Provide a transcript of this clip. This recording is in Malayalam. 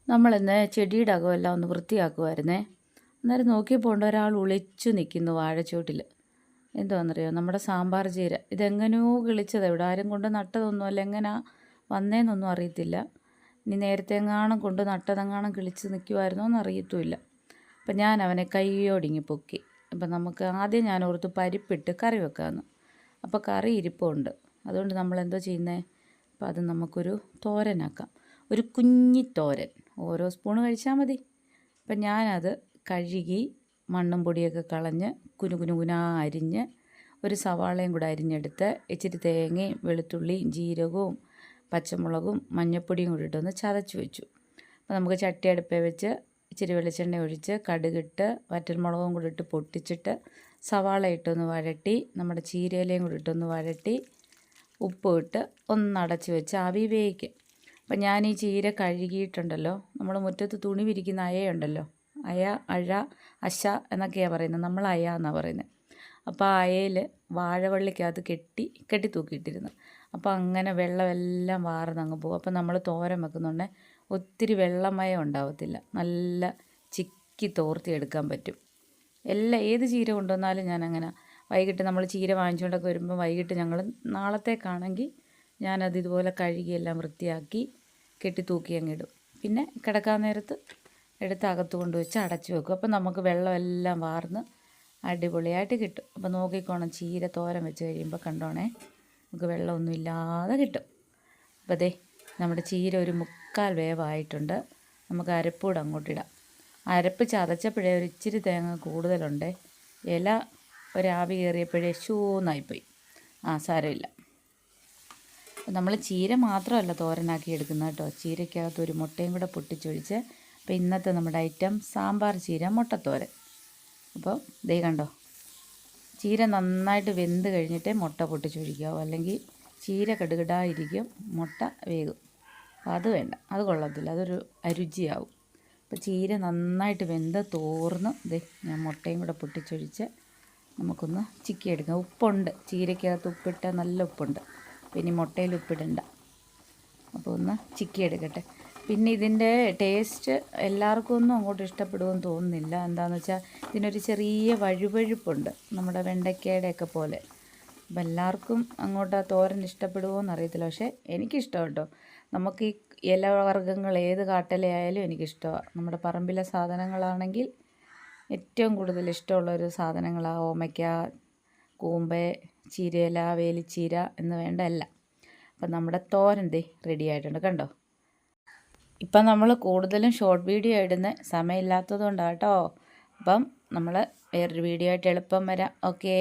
നമ്മളിന്ന് ചെടിയുടെ അകമെല്ലാം ഒന്ന് വൃത്തിയാക്കുമായിരുന്നേ. അന്നേരം നോക്കിയപ്പോൾ ഉണ്ട് ഒരാൾ ഒളിച്ചു നിൽക്കുന്നു വാഴച്ചോട്ടിൽ. എന്താണെന്നറിയോ, നമ്മുടെ സാമ്പാർ ചീര. ഇതെങ്ങനെയോ കിളിച്ചത്, ഇവിടെ ആരും കൊണ്ട് നട്ടതൊന്നുമല്ല, എങ്ങനെയാ വന്നേന്നൊന്നും അറിയത്തില്ല. ഇനി നേരത്തെ എങ്ങാനും കൊണ്ട് നട്ടതെങ്ങാനും കിളിച്ച് നിൽക്കുമായിരുന്നോ എന്നറിയത്തുമില്ല. അപ്പം ഞാൻ അവനെ കൈയോടിങ്ങി പൊക്കി. അപ്പം നമുക്ക് ആദ്യം ഞാൻ ഓർത്ത് പരിപ്പിട്ട് കറി വെക്കാമെന്ന്. അപ്പോൾ കറി ഇരിപ്പുണ്ട്, അതുകൊണ്ട് നമ്മളെന്തോ ചെയ്യുന്നത്, അപ്പോൾ അത് നമുക്കൊരു തോരനാക്കാം. ഒരു കുഞ്ഞി തോരൻ, ഓരോ സ്പൂൺ കഴിച്ചാൽ മതി. അപ്പം ഞാനത് കഴുകി മണ്ണും പൊടിയൊക്കെ കളഞ്ഞ് കുനുകുനുകുനാ അരിഞ്ഞ് ഒരു സവാളയും കൂടെ അരിഞ്ഞെടുത്ത് ഇച്ചിരി തേങ്ങയും വെളുത്തുള്ളിയും ജീരകവും പച്ചമുളകും മഞ്ഞൾപ്പൊടിയും കൂടി ഇട്ടൊന്ന് ചതച്ച് വെച്ചു. അപ്പോൾ നമുക്ക് ചട്ടി അടുപ്പേ വെച്ച് ഇച്ചിരി വെളിച്ചെണ്ണ ഒഴിച്ച് കടുകിട്ട് വറ്റൽമുളകും കൂടി ഇട്ട് പൊട്ടിച്ചിട്ട് സവാള ഇട്ടൊന്ന് വഴട്ടി നമ്മുടെ ചീരയിലയും കൂടി ഇട്ടൊന്ന് വഴട്ടി ഉപ്പ് ഇട്ട് ഒന്നടച്ച് വെച്ച് ആവി വേവിക്കുക. അപ്പം ഞാൻ ഈ ചീര കഴുകിയിട്ടുണ്ടല്ലോ, നമ്മൾ മുറ്റത്ത് തുണി വിരിക്കുന്ന അയയുണ്ടല്ലോ, അയ, അഴ, അശ എന്നൊക്കെയാണ് പറയുന്നത്, നമ്മൾ അയ എന്നാണ് പറയുന്നത്. അപ്പോൾ ആ അയയിൽ വാഴവള്ളിക്കകത്ത് കെട്ടി തൂക്കിയിട്ടിരുന്നു. അപ്പോൾ അങ്ങനെ വെള്ളമെല്ലാം വാർന്നങ്ങ് പോകും. അപ്പോൾ നമ്മൾ തോരൻ വെക്കുന്നുണ്ടെ ഒത്തിരി വെള്ളമയം ഉണ്ടാവത്തില്ല, നല്ല ചിക്കി തോർത്തിയെടുക്കാൻ പറ്റും. ഏത് ചീര കൊണ്ടുവന്നാലും ഞാനങ്ങനെ വൈകിട്ട് നമ്മൾ ചീര വാങ്ങിച്ചുകൊണ്ടൊക്കെ വരുമ്പോൾ വൈകിട്ട് ഞങ്ങൾ നാളത്തേക്കാണെങ്കിൽ ഞാനത് ഇതുപോലെ കഴുകിയെല്ലാം വൃത്തിയാക്കി കെട്ടി തൂക്കി അങ്ങിടും. പിന്നെ കിടക്കാൻ നേരത്ത് എടുത്ത് അകത്ത് കൊണ്ടുവച്ച് അടച്ചു വെക്കും. അപ്പം നമുക്ക് വെള്ളമെല്ലാം വാർന്ന് അടിപൊളിയായിട്ട് കിട്ടും. അപ്പോൾ നോക്കിക്കോണം, ചീര തോരൻ വെച്ച് കഴിയുമ്പോൾ കണ്ടോണേ, നമുക്ക് വെള്ളമൊന്നും ഇല്ലാതെ കിട്ടും. അപ്പോൾ ദേ നമ്മുടെ ചീര ഒരു 3/4 വേവായിട്ടുണ്ട്. നമുക്ക് അരപ്പൂടെ അങ്ങോട്ടിടാം. അരപ്പ് ചതച്ചപ്പോഴേ ഒരു ഇച്ചിരി തേങ്ങ കൂടുതലുണ്ട്. ഇല ഒരാവി കയറിയപ്പോഴേ ഷൂന്നായിപ്പോയി. സാരമില്ല. നമ്മൾ ചീര മാത്രമല്ല തോരനാക്കി എടുക്കുന്നത് കേട്ടോ, ചീരയ്ക്കകത്ത് ഒരു മുട്ടയും കൂടെ പൊട്ടിച്ചൊഴിച്ച്. അപ്പോൾ ഇന്നത്തെ നമ്മുടെ ഐറ്റം സാമ്പാർ ചീര മുട്ടത്തോരൻ. അപ്പോൾ ദേ കണ്ടോ, ചീര നന്നായിട്ട് വെന്ത് കഴിഞ്ഞിട്ടേ മുട്ട പൊട്ടിച്ചൊഴിക്കാവൂ, അല്ലെങ്കിൽ ചീര കടുകിടായിരിക്കും, മുട്ട വേകും. അപ്പോൾ അത് വേണ്ട, അത് കൊള്ളത്തില്ല, അതൊരു അരുചിയാവും. അപ്പോൾ ചീര നന്നായിട്ട് വെന്ത് തോർന്ന് ദേ ഞാൻ മുട്ടയും കൂടെ പൊട്ടിച്ചൊഴിച്ച് നമുക്കൊന്ന് ചിക്കിയെടുക്കാം. ഉപ്പുണ്ട്, ചീരയ്ക്കകത്ത് ഉപ്പിട്ട നല്ല ഉപ്പുണ്ട്. പിന്നെ മുട്ടയിൽ ഉപ്പിടണ്ട. അപ്പോൾ ഒന്ന് ചിക്കിയെടുക്കട്ടെ. പിന്നെ ഇതിൻ്റെ ടേസ്റ്റ് എല്ലാവർക്കും ഒന്നും അങ്ങോട്ട് ഇഷ്ടപ്പെടുമെന്ന് തോന്നുന്നില്ല. എന്താണെന്ന് വെച്ചാൽ ഇതിനൊരു ചെറിയ വഴുവഴുപ്പുണ്ട്, നമ്മുടെ വെണ്ടയ്ക്കയുടെയൊക്കെ പോലെ. അപ്പം എല്ലാവർക്കും അങ്ങോട്ട് ആ തോരൻ ഇഷ്ടപ്പെടുമോ എന്നറിയത്തില്ല, പക്ഷേ എനിക്കിഷ്ടം കേട്ടോ. നമുക്ക് ഈ ഇലവർഗ്ഗങ്ങൾ ഏത് കാട്ടിലയായാലും എനിക്കിഷ്ടമാണ്. നമ്മുടെ പറമ്പിലെ സാധനങ്ങളാണെങ്കിൽ ഏറ്റവും കൂടുതൽ ഇഷ്ടമുള്ളൊരു സാധനങ്ങളാണ് ഓമയ്ക്ക, കൂമ്പ്, ചീരയില, വേലിച്ചീര എന്ന് വേണ്ട എല്ലാം. അപ്പം നമ്മുടെ തോരൻ ദേ റെഡി ആയിട്ടുണ്ട്, കണ്ടോ. ഇപ്പം നമ്മൾ കൂടുതലും ഷോർട്ട് വീഡിയോ ഇടുന്ന സമയമില്ലാത്തത് കൊണ്ടാണ് കേട്ടോ. അപ്പം നമ്മൾ വേറൊരു വീഡിയോ ആയിട്ട് എളുപ്പം വരാം. ഓക്കേ.